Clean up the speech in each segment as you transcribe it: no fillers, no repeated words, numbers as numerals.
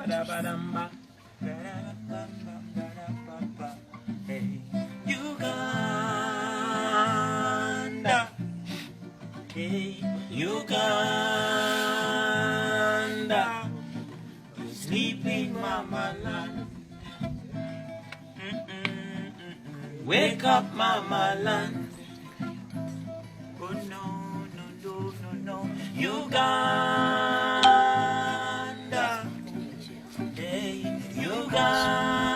Hey, Uganda. Hey, Uganda. You sleep in Mama land. Wake up, Mama land. Oh no, no, no, no, no. Uganda. Hey, Uganda.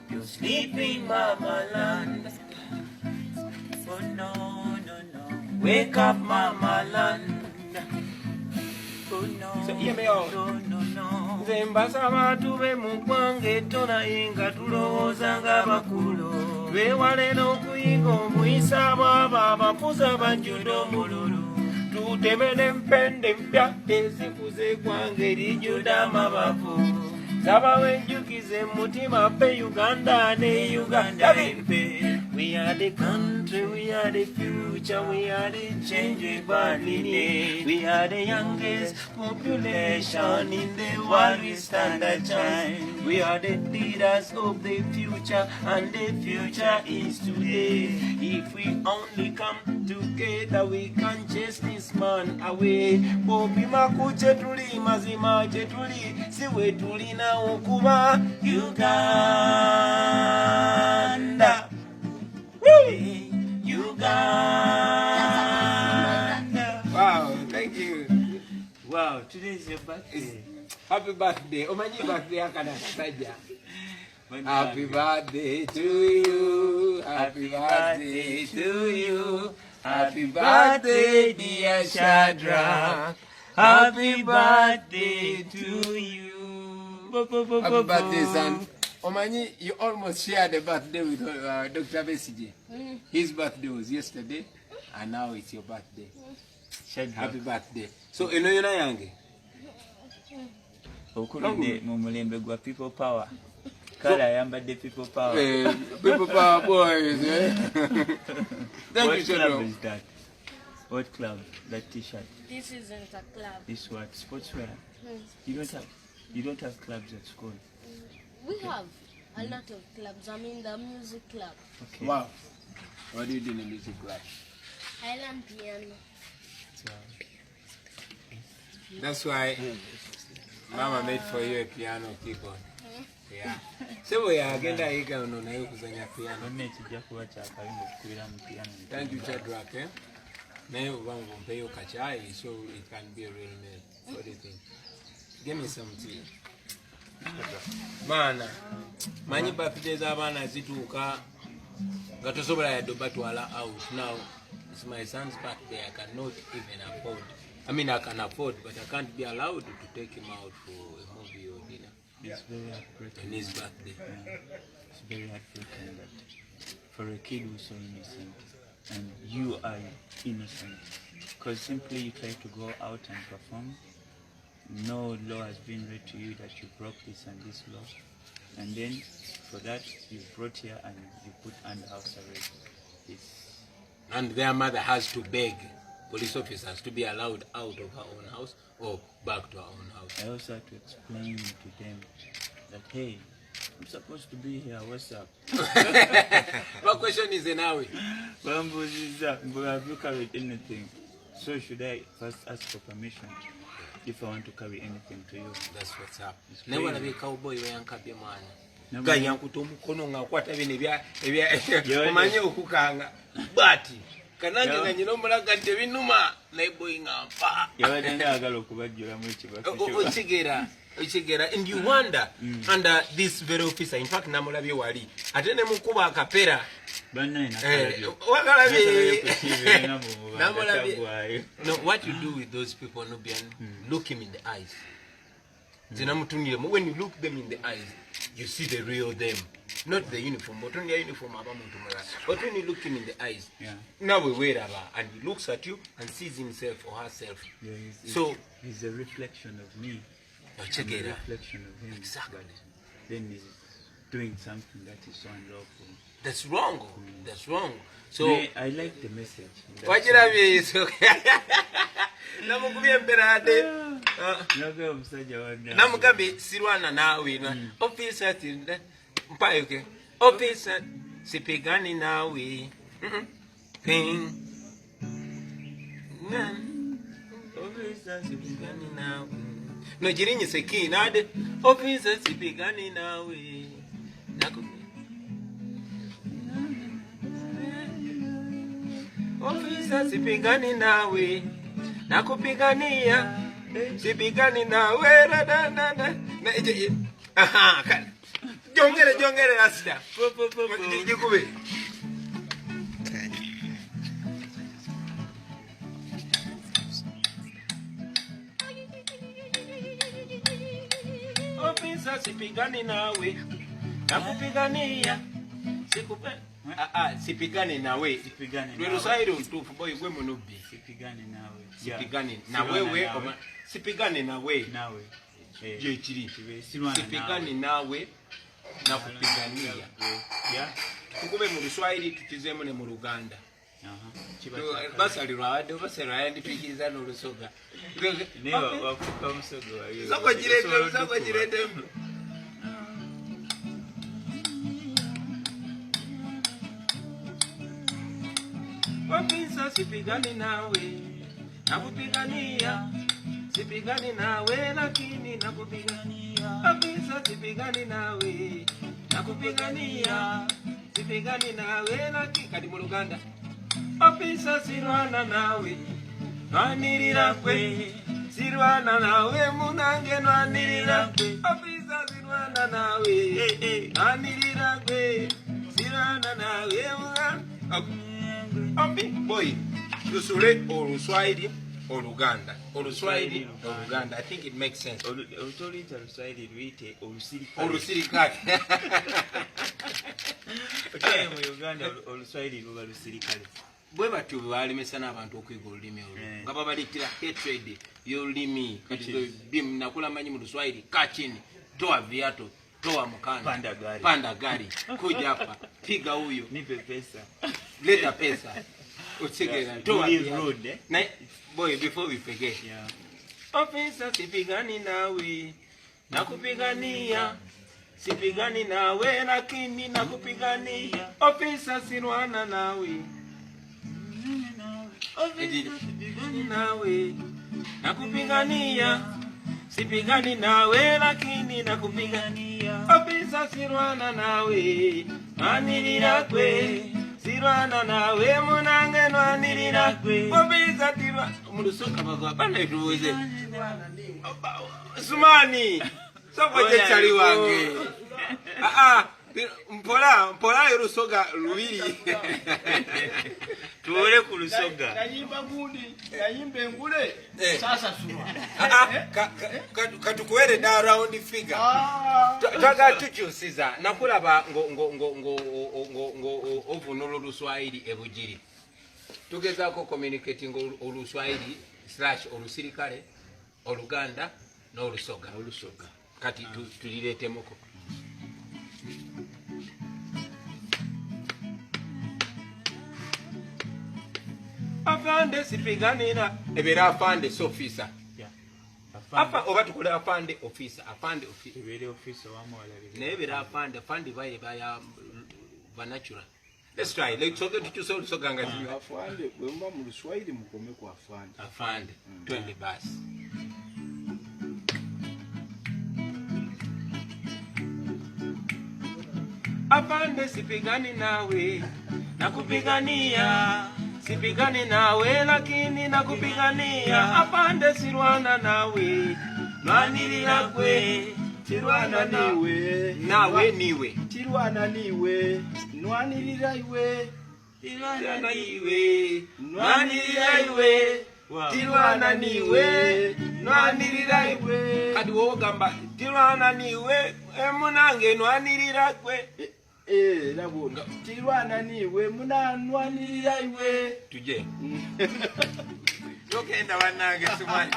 You sleep in Mama land. Oh no, no, no. Wake up, Mama land. Oh no, so, no, no, no. Zembasa abantu be mugwange tona inga tulowooza nga bakulu beewale n'okuyinga omuyisa bwaba abakuza banjudo omululu tutemere empende mpya ezikuze gwange lijjude amabavu sabawe enjukize mutima pe Uganda ne Uganda limpe. We are the country, we are the future, we are the change we badly need. We are the youngest population in the world, we stand a chance. We are the leaders of the future, and the future is today. If we only come together, we can chase this man away. Bobi makuche tuli, mazima tuli, siwe tuli na okuba Uganda. Uganda. Wow, thank you. Wow, today is your birthday. Happy birthday. Omanyi birthday akana saja. Happy birthday to you. Happy birthday to you. Happy birthday, dear Shadrach. Happy birthday to you. Happy birthday, son. Omanyi, you almost shared a birthday with Dr. Besiji. His birthday was yesterday, and now it's your birthday. Happy birthday. So, you know you're not young. Okulide mumulembe gwa people power. Kala yambadde people power. People power boys, eh? Thank you, What club Shadrach. is that? What club? That T-shirt. This isn't a club. This what? Sportswear. You don't have clubs at school. We have a lot of clubs. I'm in the music club. Okay. Wow. What do you do in the music class? I learn piano. That's why Mama made for you a piano keyboard. Yeah. So we are again that you can know you kuzanya piano. Thank you, Shadrach. Now one will pay you kachai, so it can be a real name. What do you think? Give me some tea. Mana, many birthdays abana zituka gatosobola yadde batwala out. Now it's my son's birthday. I cannot even afford. I mean, I can afford, but I can't be allowed to take him out for a movie or dinner. It's very heartbreaking. On his birthday. It's very heartbreaking that for a kid who's so innocent, and you are innocent, because simply you try to go out and perform. No law has been read to you that you broke this and this law, and then for that you brought here and you put under house arrest. And their mother has to beg police officers to be allowed out of her own house or back to her own house. I also had to explain to them that, hey, I'm supposed to be here, what's up? My question is nawe. Have you carried anything? So should I first ask for permission if I want to carry anything to you? That's what's up. Never be cowboy we yankabye mwana. Ga yankuta omukono nga akwata bino ebya omanye okukanga. Bati kanange nga nyina omulagadde binuma naye boy nga mpa. Yabadde njagala okubajjulamu ekibazo. Ochigera, and you wonder under this very officer, in fact namulabye wali ate ne mukuba akapera no, what you do with those people, Nubian, look him in the eyes. When you look them in the eyes, you see the real them, not the uniform, but only uniform. But when you look him in the eyes, now we wear and he looks at you and sees himself or herself. Yeah, so he's a reflection of me. A reflection of him. Exactly. Then he's doing something that is so unlawful. That's wrong. That's wrong. So I like the message. What you have is okay. Naga omusajja wanda. Namugambe Sirwana nawe. Officer mpayoke. Officer sipigani nawe. King. Officer sipigani nawe. No jirinyi seki nade. Officer sipigani nawe. Officer sipigani nawe. Nakupigania. Sipigani nawe. Aha, kan. Jongere asida. Jikube. Officer sipigani nawe. Nakupigania. Sikupe. Sipigani nawe. Sipigani nawe. Lwerusairo mtufu boy gwe munubi. Sipigani nawe. Sipigani nawe. Sipigani nawe. Nawe. Je chiri. Sipigani nawe. Nakupigania. Ya. Tukube mu Luswahili tukizemo ne mu Luganda. Basalirwade basalirwade pikiza no Lusoga. Ne wakupa musogo wayo. Soko jirete. Officer sipigani nawe. Nakupigania. Sipigani nawe lakini nakupigania. Officer sipigani nawe. Nakupigania. Sipigani nawe lakini kadi mu Luganda. Officer Sirwana nawe. Nwanirira kwe. Sirwana nawe munange nwanirira kwe. Officer Sirwana nawe. Nwanirira kwe. Sirwana nawe munange. Boy, Lusule or Luswahili or Uganda. Or Luswahili or Uganda. I think it makes sense. Olutolita Luswahili luite olusirikale. Olusirikale. Okay, mu Uganda oluswahili luba lusirikale. Bwe batyo balemesa n'abantu okwiga olulimi olwo. Nga babaletera hatred y'olulimi. Kati bim nakula manyi mu Luswahili kachini. Toa viato. Toa mkanda. Panda gari. Kuja hapa. Piga huyo. Nipe pesa. Leta pesa. Usigera. Toa road, eh? Boy, before we forget. Yeah. Officer sipigani nawe. Nakupigania. Sipigani nawe lakini nakupigania. Officer Sirwana nawe. Officer sipigani nawe. Nakupigania. Sipigani nawe lakini nakupigania. Officer Sirwana nawe. Nwanirira kwe. Sirwana nawe munange nwanirira kwe. Officer Sirwana mu Lusoga bagwa bana tuweze. Sumani. Soko je chali wange. Mpola yo Lusoga lubiri. Tuole ku Lusoga. Yayimba gundi, yayimbe ngule. Sasa suma. Katukuwere da round figure. Twaga tukyusiza nakulaba ngo ovunolo Luswahili ebujiri. Tugezaako communicating Oluswahili / Olusirikale, Oluganda n'Olusoga. Kati tulireetemoko. Afande sipiganira ebera afande officer. Apa oba tukole afande officer. Ebere officer wa mwala. Ne ebera afande baye baya natural. Let's try. Let's talk to so ganga. Afande bwemba mu Luswahili mukome ku afande. Afande 20 bus. Afande sipigani nawe. Nakupigania. Sipigani nawe lakini nakupigania. Afande Sirwana nawe. Nwanirira kwe. Sirwana niwe. Nawe niwe. Sirwana niwe. Nwanirira iwe. Sirwana niwe. Nwanirira iwe. Sirwana niwe. Nwanirira iwe. Kadi wo gamba Sirwana niwe. Emunange nwanirira kwe. Labonga. Sirwana niwe munanwanirira iwe. Tuje. Yokenda wanange sumani.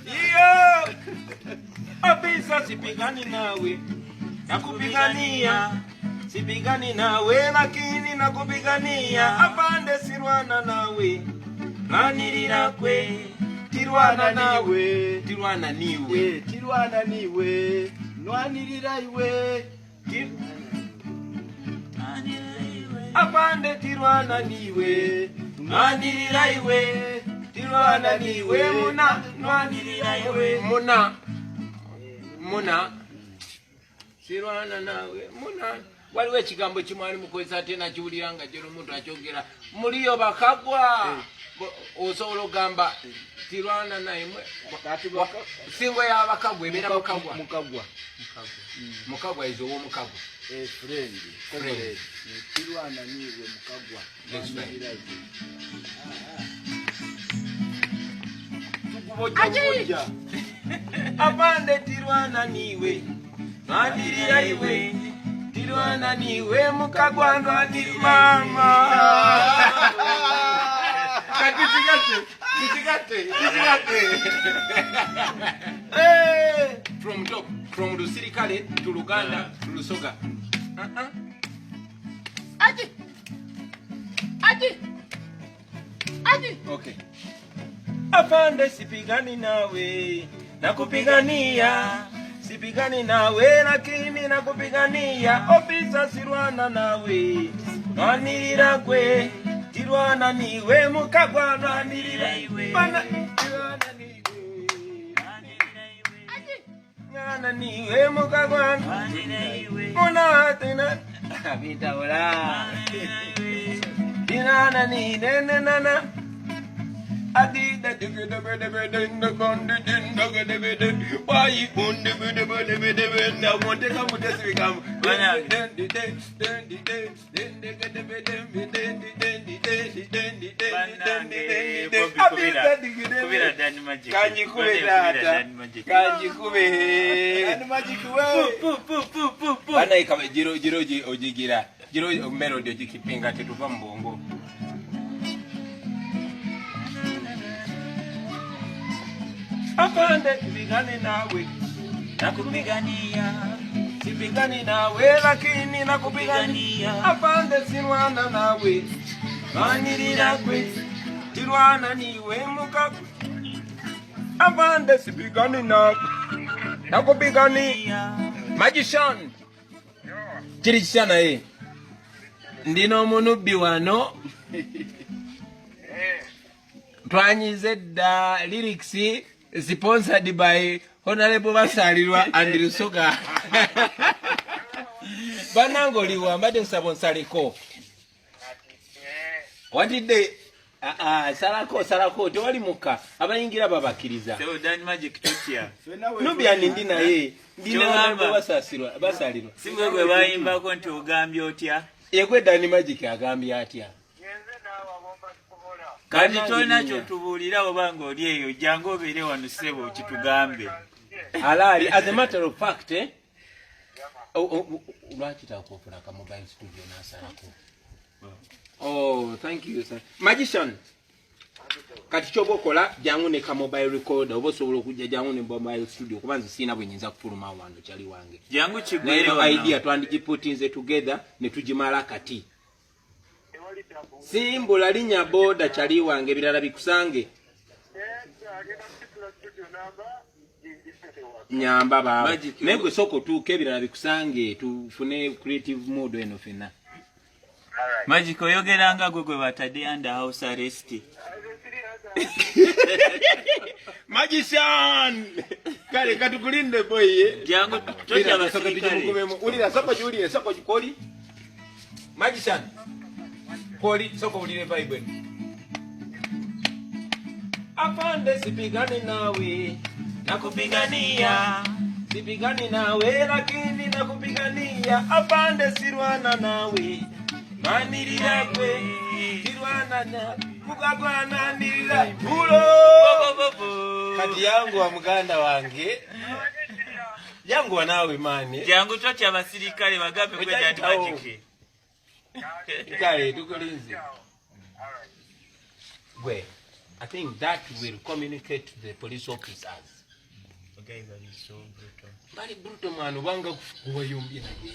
Iyo. Officer sipigani nawe. Nakupigania. Sipigani nawe lakini nakupigania. Afande Sirwana nawe. Nwanirira kwe. Sirwana nawe. Sirwana niwe. Sirwana niwe. Nwanirira iwe. Apande Sirwana niwe. Nwanirira iwe. Sirwana niwe. Muna. Nwanirira iwe. Muna. Sirwana nawe. Muna. Waliwo ekigambo kimwali mukozesa ate nakiwulira nga jero omuntu akyogera muliyo bakagwa osobola ogamba Sirwana naye singo y'abakagwa ebeera mukagwa izo ow'omukagwa friend Sirwana niwe mukagwa apande Sirwana niwe nwandirira iwe Sirwana niwe mukagwa nwandirira mama Kisigate. From top, from Lusirikale to Luganda to Lusoga. Adi. Okay. Afande sipigani nawe, nakupigania. Sipigani nawe, lakini nakupigania. Ofisa Sirwana nawe, nwanirira kwe. Sirwana niwe mukagwa nwanirira iwe. Sirwana niwe mukagwa nwanirira iwe. Muna tena bitaola. Sirwana ni nana. Adida digedebedebedende gondedendegedebede. Why gondedebedebedebede. Na monteka mutesi bikamu. Kanji kube data. Kanji kube. Dani magic we. Bana ikabe jiro ojigira. Jiro melody ojikipinga tetuva mbongo. Apande sipigani nawe. Nakupigania. Sipigani nawe lakini nakupigania. Apande Sirwana nawe. Nwanirira kwe. Sirwana niwe mukagwa. Apande sipigani nawe. Nakupigania. Magician. Kirishana ndino munubbi wano. Twanyize da lyrics sponsored by Honorable Basalirwa and Lusoga. Banangoliwa mbade nsabonsaliko. What did they Salako tewali muka abayingira babakiriza. So Dani Magic tutia. Nubya ndi naye. Ndina basalirwa. Simwe gwe bayimba ko nti ogambye otya. Yegwe Dani Magic agambye atya. Kandi tolina kyotubulira obanga oli eyo jangu obeere wano ssebo kitugambe. Alali, as a matter of fact, lwaki takopola ka mobile studio nasalako. Oh, thank you, sir. Magician. Kati chobo kola jangu ne ka mobile recorder obo sobola okujja jangu ne mobile studio kubanza sina bwenyinza kufuluma wano kyali wange. Jangu kigwere wano. Idea twandigiputinze together ne tujimala kati. Simbula linya boda chali wange birala bikusange. Nyamba baba. Megwe soko tuke birala bikusange tufune creative mode eno fena. Magic oyogeranga gwe batadde under house arrest. Magician. Kale katukulinde boy. Jangu tocha basirikale. Ulira soko Julie soko koli. Magician. Koli soko ulire vibe. Apande sipigani nawe. Nakupigania. Sipigani nawe lakini nakupigania. Apande Sirwana nawe. Manirira kwe. Sirwana na mukagwa nanirira bulo. Kati yangu wa muganda wange. Yangu wa nawe mani. Jangu tocha abasirikale bagambe kwe Dani Magic. Kale tukolinze. Gwe, I think that will communicate to the police officers. Okay, that is so brutal. Bali brutal man wanga kuwa yumbi na ye.